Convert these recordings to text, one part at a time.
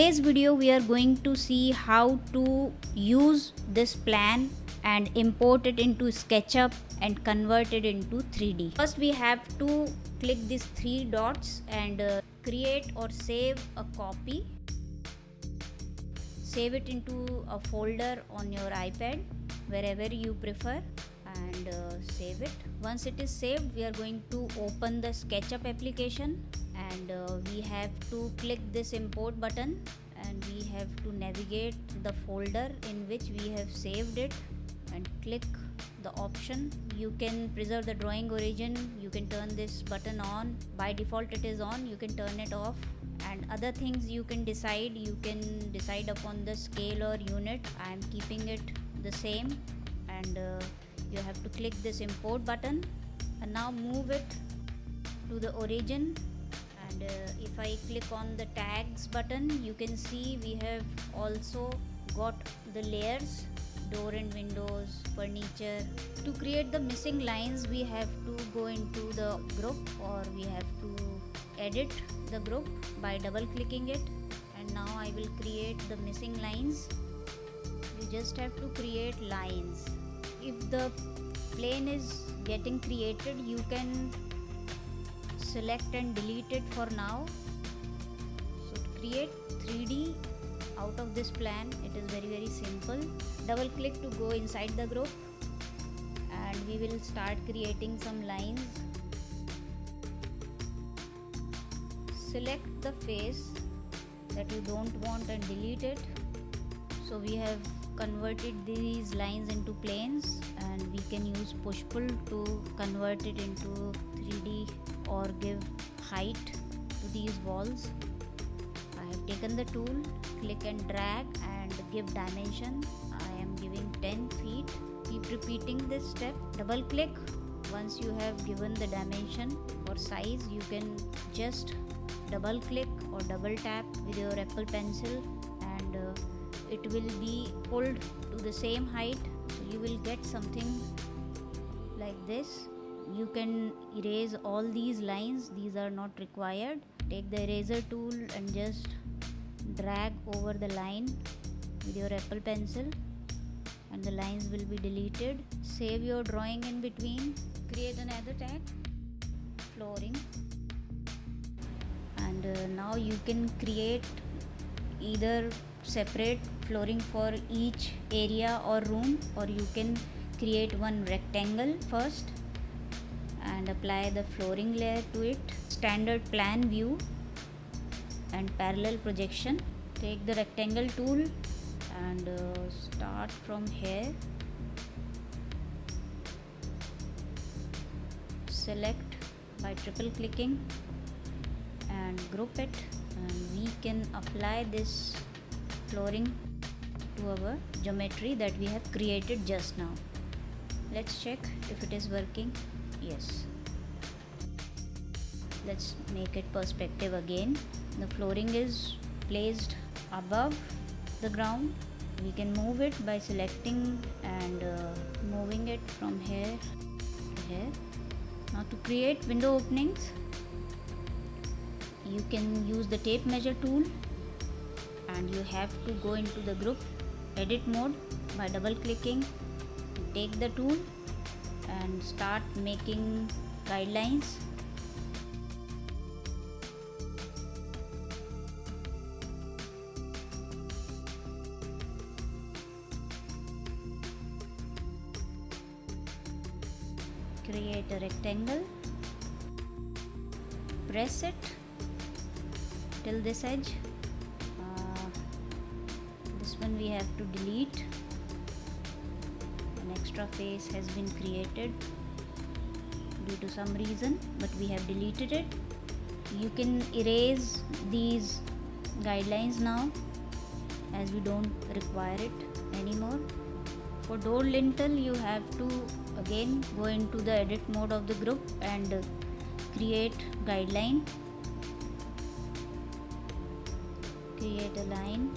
today's video we are going to see how to use this plan and import it into SketchUp and convert it into 3D. First we have to click these three dots and create or save a copy. Save it into a folder on your iPad, wherever you prefer, and save it. Once it is saved, we are going to open the SketchUp application, and we have to click this import button, and we have to navigate the folder in which we have saved it and click the option. You can preserve the drawing origin, you can turn this button on. By default it is on, you can turn it off, and other things you can decide. You can decide upon the scale or unit. I am keeping it the same, and you have to click this import button and now move it to the origin. And if I click on the tags button, you can see we have also got the layers, door and windows, furniture. To create the missing lines, we have to go into the group, or we have to edit the group by double clicking it. And now I will create the missing lines. You just have to create lines. If the plane is getting created, you can select and delete it for now. So to create 3D out of this plan, it is very simple. Double click to go inside the group, and we will start creating some lines. Select the face that you don't want and delete it. So we have converted these lines into planes, and we can use push pull to convert it into 3D or give height to these walls. I have taken the tool, click and drag and give dimension. I am giving 10 feet. Keep repeating this step. Double click. Once you have given the dimension or size, you can just double click or double tap with your Apple Pencil, and it will be pulled to the same height. So you will get something like this. You can erase all these lines, these are not required. Take the eraser tool and just drag over the line with your Apple Pencil, and the lines will be deleted. Save your drawing in between. Create another tag, flooring, and now you can create either separate flooring for each area or room, or you can create one rectangle first and apply the flooring layer to it. Standard plan view and parallel projection. Take the rectangle tool and start from here. Select by triple clicking and group it, and we can apply this flooring to our geometry that we have created just now. Let's check if it is working. Yes. Let's make it perspective again. The flooring is placed above the ground. We can move it by selecting and moving it from here to here. Now to create window openings, you can use the tape measure tool, and you have to go into the group edit mode by double clicking. Take the tool and start making guidelines. Create a rectangle. Press it till this edge. This one we have to delete. An extra face has been created due to some reason, but we have deleted it. You can erase these guidelines now, as we don't require it anymore. For door lintel, you have to again go into the edit mode of the group and create guideline. Create a line,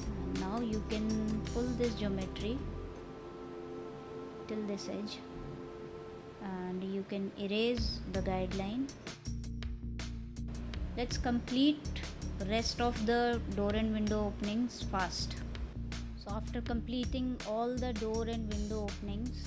and now you can pull this geometry till this edge, and you can erase the guideline. Let's complete rest of the door and window openings fast. So after completing all the door and window openings,